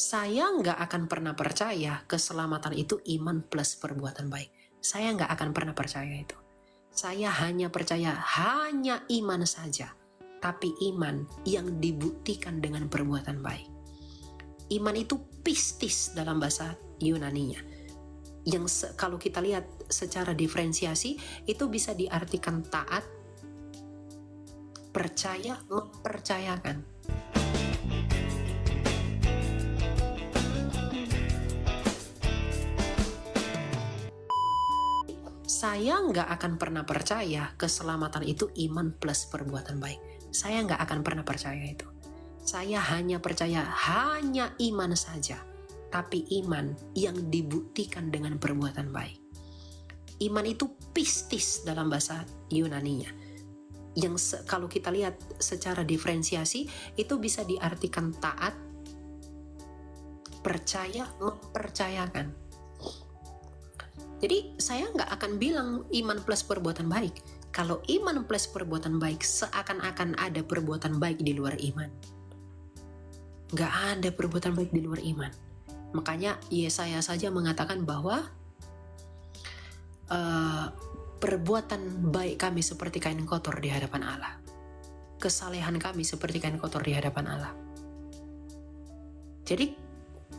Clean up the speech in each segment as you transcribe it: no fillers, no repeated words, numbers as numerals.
Saya nggak akan pernah percaya keselamatan itu iman plus perbuatan baik. Saya nggak akan pernah percaya itu. Saya hanya percaya hanya iman saja, tapi iman yang dibuktikan dengan perbuatan baik. Iman itu pistis dalam bahasa Yunaninya. Yang kalau kita lihat secara diferensiasi, itu bisa diartikan taat, percaya, mempercayakan. Saya nggak akan pernah percaya keselamatan itu iman plus perbuatan baik. Saya nggak akan pernah percaya itu. Saya hanya percaya hanya iman saja, tapi iman yang dibuktikan dengan perbuatan baik. Iman itu pistis dalam bahasa Yunaninya. Yang kalau kita lihat secara diferensiasi, itu bisa diartikan taat, percaya, mempercayakan. Jadi saya nggak akan bilang iman plus perbuatan baik. Kalau iman plus perbuatan baik, seakan-akan ada perbuatan baik di luar iman. Nggak ada perbuatan baik di luar iman. Makanya Yesaya saja mengatakan bahwa perbuatan baik kami seperti kain kotor di hadapan Allah. Kesalehan kami seperti kain kotor di hadapan Allah. Jadi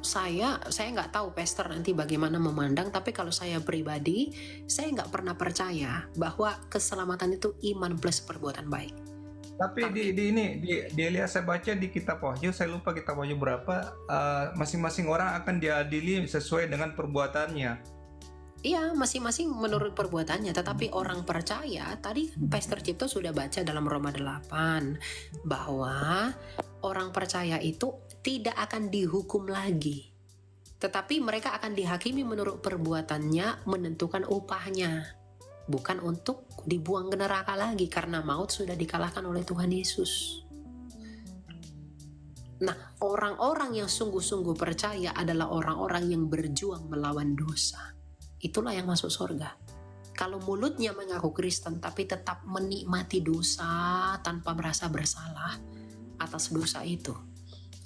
saya nggak tahu pastor nanti bagaimana memandang, tapi kalau saya pribadi, saya nggak pernah percaya bahwa keselamatan itu iman plus perbuatan baik. Tapi di Elias saya baca di kitab Wahyu, saya lupa kitab Wahyu berapa, masing-masing orang akan diadili sesuai dengan perbuatannya. Iya, masing-masing menurut perbuatannya, tetapi orang percaya, tadi Pastor Cipto sudah baca dalam Roma 8, bahwa orang percaya itu tidak akan dihukum lagi, tetapi mereka akan dihakimi menurut perbuatannya, menentukan upahnya, bukan untuk dibuang ke neraka lagi, karena maut sudah dikalahkan oleh Tuhan Yesus. Nah, orang-orang yang sungguh-sungguh percaya adalah orang-orang yang berjuang melawan dosa. Itulah yang masuk surga. Kalau mulutnya mengaku Kristen tapi tetap menikmati dosa tanpa merasa bersalah atas dosa itu,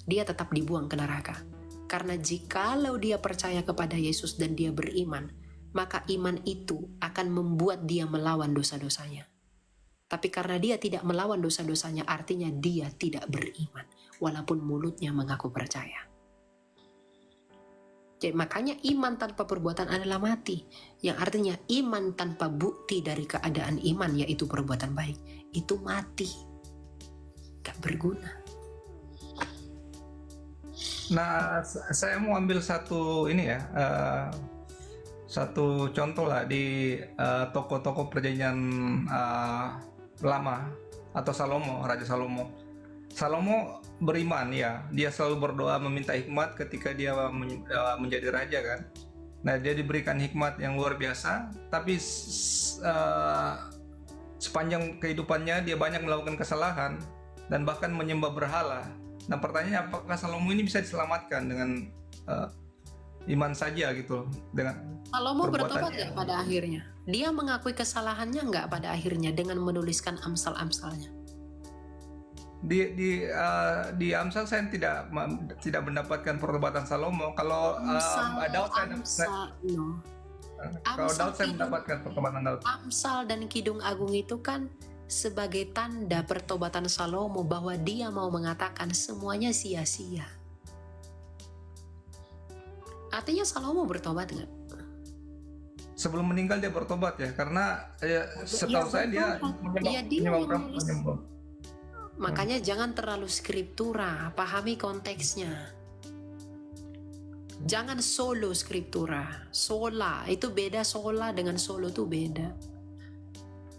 dia tetap dibuang ke neraka. Karena jikalau dia percaya kepada Yesus dan dia beriman, maka iman itu akan membuat dia melawan dosa-dosanya. Tapi karena dia tidak melawan dosa-dosanya, artinya dia tidak beriman, walaupun mulutnya mengaku percaya. Jadi makanya iman tanpa perbuatan adalah mati. Yang artinya iman tanpa bukti dari keadaan iman, yaitu perbuatan baik, itu mati, gak berguna. Nah, saya mau ambil satu ini ya, satu contoh lah di tokoh-tokoh perjanjian lama atau Salomo, Raja Salomo. Salomo beriman ya, dia selalu berdoa meminta hikmat ketika dia menjadi raja kan. Nah, dia diberikan hikmat yang luar biasa, tapi sepanjang kehidupannya dia banyak melakukan kesalahan dan bahkan menyembah berhala. Nah, pertanyaannya apakah Salomo ini bisa diselamatkan dengan iman saja gitu, dengan Salomo bertobat nggak pada akhirnya? Dia mengakui kesalahannya nggak pada akhirnya dengan menuliskan amsal-amsalnya? Di Amsal saya tidak mendapatkan pertobatan Salomo. Kalau Daud saya mendapatkan pertobatan Daud. Amsal dan Kidung Agung itu kan sebagai tanda pertobatan Salomo, bahwa dia mau mengatakan semuanya sia-sia. Artinya Salomo bertobat nggak? Sebelum meninggal dia bertobat ya, karena setahu saya dia menyembah. Makanya jangan terlalu skriptura, pahami konteksnya. Jangan solo skriptura, sola itu beda, sola dengan solo itu beda.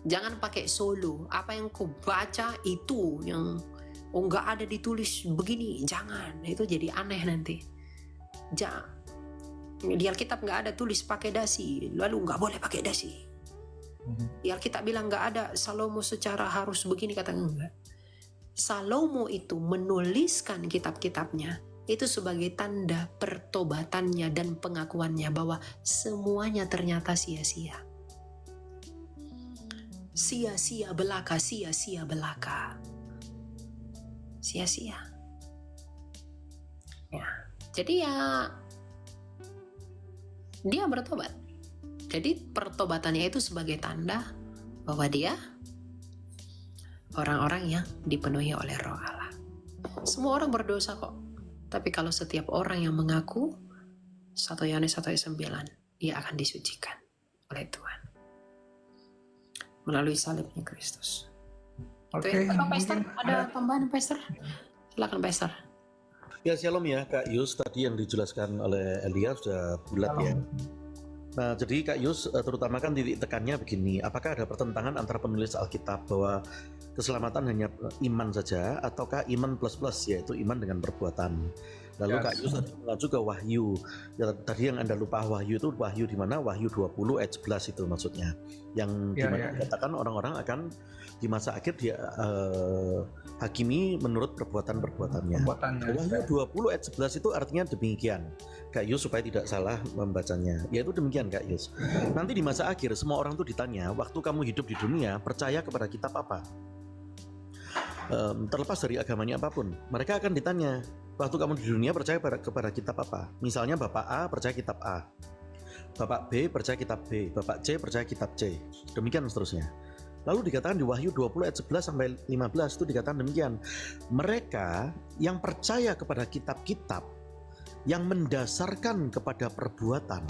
Jangan pakai solo, apa yang kau baca itu yang nggak ada ditulis begini, jangan, itu jadi aneh nanti. Di Alkitab nggak ada tulis pakai dasi, lalu nggak boleh pakai dasi. Di Alkitab bilang nggak ada Salomo secara harus begini, kata enggak. Salomo itu menuliskan kitab-kitabnya itu sebagai tanda pertobatannya dan pengakuannya bahwa semuanya ternyata sia-sia. Sia-sia belaka, sia-sia belaka. Sia-sia. Ya. Jadi ya dia bertobat. Jadi pertobatannya itu sebagai tanda bahwa dia orang-orang yang dipenuhi oleh Roh Allah. Semua orang berdosa kok. Tapi kalau setiap orang yang mengaku 1 Yohanes 1 ayat 9, dia akan disucikan oleh Tuhan melalui salibnya Kristus. Oke, Itu ya. Apa, Pastor? mungkin Ada tambahan, Pastor? Silakan, Pastor. Ya, shalom ya Kak Yus, tadi yang dijelaskan oleh Elia sudah bulat ya. Nah, jadi Kak Yus, terutama kan titik tekannya begini, apakah ada pertentangan antara penulis Alkitab bahwa keselamatan hanya iman saja, ataukah iman plus-plus, yaitu iman dengan perbuatan? Lalu Yes. Kak Yus tadi mengacu ke Wahyu. Ya, tadi yang Anda lupa Wahyu itu Wahyu di mana? Wahyu 20 ayat 11 itu maksudnya. Yang Ya, dimana ya. dikatakan orang-orang akan di masa akhir dia hakimi menurut perbuatan-perbuatannya. Perbuatannya. Wahyu 20 ayat 11 itu artinya demikian. Kak Yus supaya tidak salah membacanya. Yaitu demikian Kak Yus. Nanti di masa akhir semua orang tuh ditanya, waktu kamu hidup di dunia percaya kepada kitab apa? Terlepas dari agamanya apapun, mereka akan ditanya, waktu kamu di dunia percaya kepada kitab apa? Misalnya Bapak A percaya kitab A, Bapak B percaya kitab B, Bapak C percaya kitab C, demikian seterusnya. Lalu dikatakan di Wahyu 20 ayat 11 sampai 15 itu dikatakan demikian. Mereka yang percaya kepada kitab-kitab yang mendasarkan kepada perbuatan,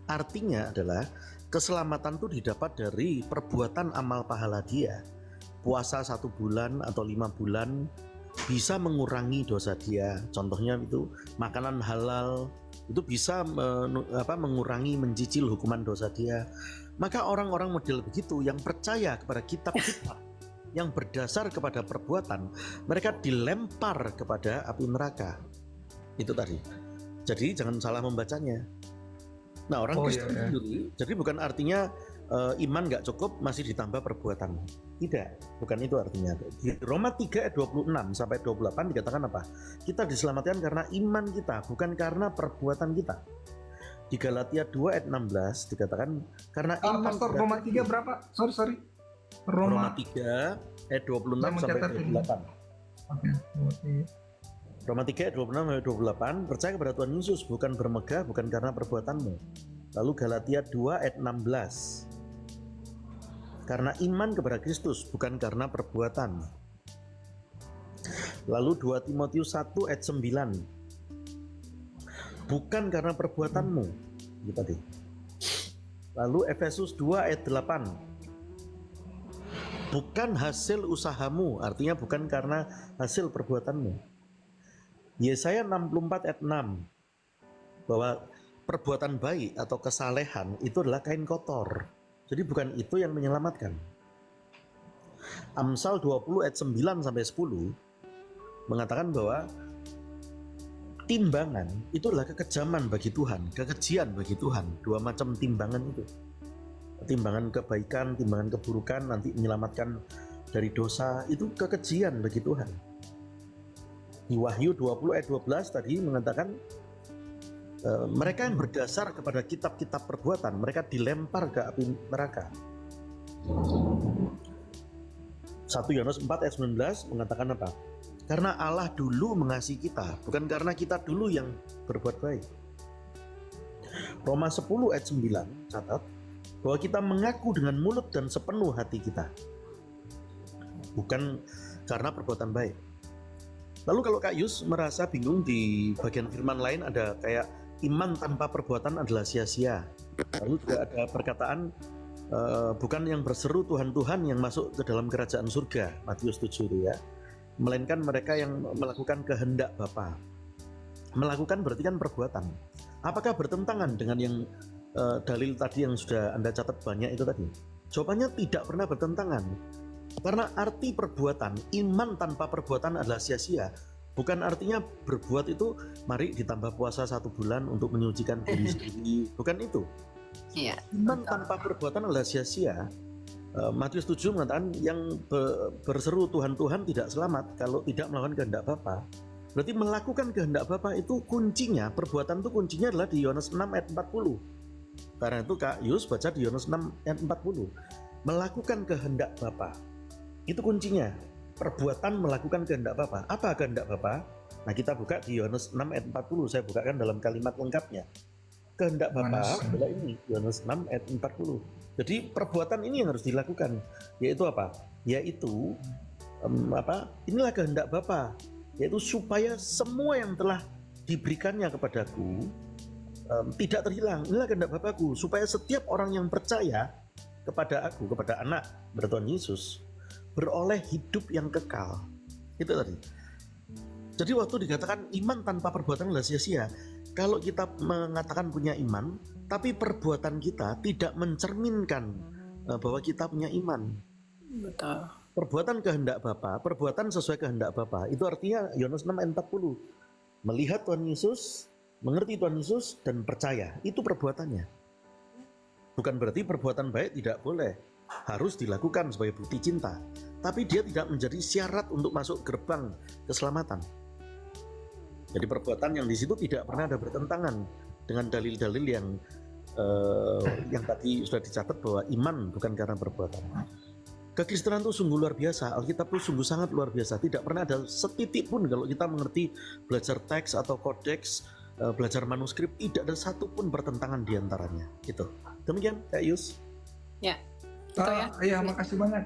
artinya adalah keselamatan itu didapat dari perbuatan amal pahala dia. Puasa 1 bulan atau 5 bulan bisa mengurangi dosa dia. Contohnya itu makanan halal itu bisa mengurangi, mencicil hukuman dosa dia. Maka orang-orang model begitu yang percaya kepada kitab-kitab yang berdasar kepada perbuatan, mereka dilempar kepada api neraka. Itu tadi. Jadi jangan salah membacanya. Nah, orang Kristen sendiri, jadi bukan artinya iman nggak cukup masih ditambah perbuatan. Tidak, bukan itu artinya. Di Roma 3 ayat 26 sampai 28 dikatakan apa? Kita diselamatkan karena iman kita, bukan karena perbuatan kita. Di Galatia 2 ayat 16 dikatakan karena iman. Pastor, Roma 3 berapa? Sorry. Roma 3 ayat 26 sampai 28. Oke. Roma 3 ayat 26 sampai 28, percaya kepada Tuhan Yesus bukan bermegah, bukan karena perbuatanmu. Lalu Galatia 2 ayat 16, karena iman kepada Kristus bukan karena perbuatan. Lalu 2 Timotius 1 ayat 9, bukan karena perbuatanmu. Gitu tadi. Lalu Efesus 2 ayat 8, bukan hasil usahamu, artinya bukan karena hasil perbuatanmu. Yesaya 64 ayat 6, bahwa perbuatan baik atau kesalehan itu adalah kain kotor. Jadi bukan itu yang menyelamatkan. Amsal 20 ayat 9 sampai 10 mengatakan bahwa timbangan itu adalah kekejaman bagi Tuhan, kekejian bagi Tuhan. 2 macam timbangan itu. Timbangan kebaikan, timbangan keburukan nanti menyelamatkan dari dosa, itu kekejian bagi Tuhan. Di Wahyu 20 ayat 12 tadi mengatakan mereka yang berdasar kepada kitab-kitab perbuatan, mereka dilempar ke api neraka. 1 Yohanes 4 ayat 19 mengatakan apa? Karena Allah dulu mengasihi kita, bukan karena kita dulu yang berbuat baik. Roma 10 ayat 9 catat bahwa kita mengaku dengan mulut dan sepenuh hati kita, bukan karena perbuatan baik. Lalu kalau Kak Yus merasa bingung, di bagian firman lain ada kayak iman tanpa perbuatan adalah sia-sia. Lalu juga ada perkataan bukan yang berseru Tuhan Tuhan yang masuk ke dalam kerajaan surga, Matius 7 itu ya, melainkan mereka yang melakukan kehendak Bapa. Melakukan berarti kan perbuatan. Apakah bertentangan dengan yang dalil tadi yang sudah Anda catat banyak itu tadi? Jawabannya tidak pernah bertentangan. Karena arti perbuatan, iman tanpa perbuatan adalah sia-sia. Bukan artinya berbuat itu mari ditambah puasa 1 bulan untuk menyucikan diri sendiri. Bukan itu. Iya. Iman tanpa perbuatan adalah sia-sia. Matius 7 mengatakan yang berseru Tuhan Tuhan tidak selamat kalau tidak melakukan kehendak Bapa. Berarti melakukan kehendak Bapa itu kuncinya, perbuatan itu kuncinya adalah di Yohanes 6 ayat 40. Karena itu Kak Yus baca di Yohanes 6 ayat 40. Melakukan kehendak Bapa. Itu kuncinya. Perbuatan melakukan kehendak Bapa. Apa kehendak Bapa? Nah, kita buka di Yohanes 6 ayat 40, saya bukakan dalam kalimat lengkapnya. Kehendak Bapa Yohanes. adalah ini, Yohanes 6 ayat 40. Jadi perbuatan ini yang harus dilakukan, yaitu apa? Yaitu inilah kehendak Bapa, yaitu supaya semua yang telah diberikannya kepadaku tidak terhilang. Inilah kehendak Bapakku, supaya setiap orang yang percaya kepada aku, kepada anak bertuhan Yesus, beroleh hidup yang kekal. Itu tadi. Jadi waktu dikatakan iman tanpa perbuatan adalah sia-sia. Kalau kita mengatakan punya iman, tapi perbuatan kita tidak mencerminkan bahwa kita punya iman. Betul. Perbuatan kehendak Bapa, perbuatan sesuai kehendak Bapa, itu artinya Yohanes 6 ayat 40. Melihat Tuhan Yesus, mengerti Tuhan Yesus, dan percaya. Itu perbuatannya. Bukan berarti perbuatan baik tidak boleh, harus dilakukan sebagai bukti cinta. Tapi dia tidak menjadi syarat untuk masuk gerbang keselamatan. Jadi perbuatan yang di situ tidak pernah ada bertentangan dengan dalil-dalil yang tadi sudah dicatat bahwa iman bukan karena perbuatan. Kekristenan itu sungguh luar biasa, Alkitab itu sungguh sangat luar biasa. Tidak pernah ada setitik pun kalau kita mengerti belajar teks atau kodeks, belajar manuskrip, tidak ada satu pun bertentangan di antaranya. Gitu. Demikian, Kak Yus. Ya, gitu ya. Iya, makasih banyak.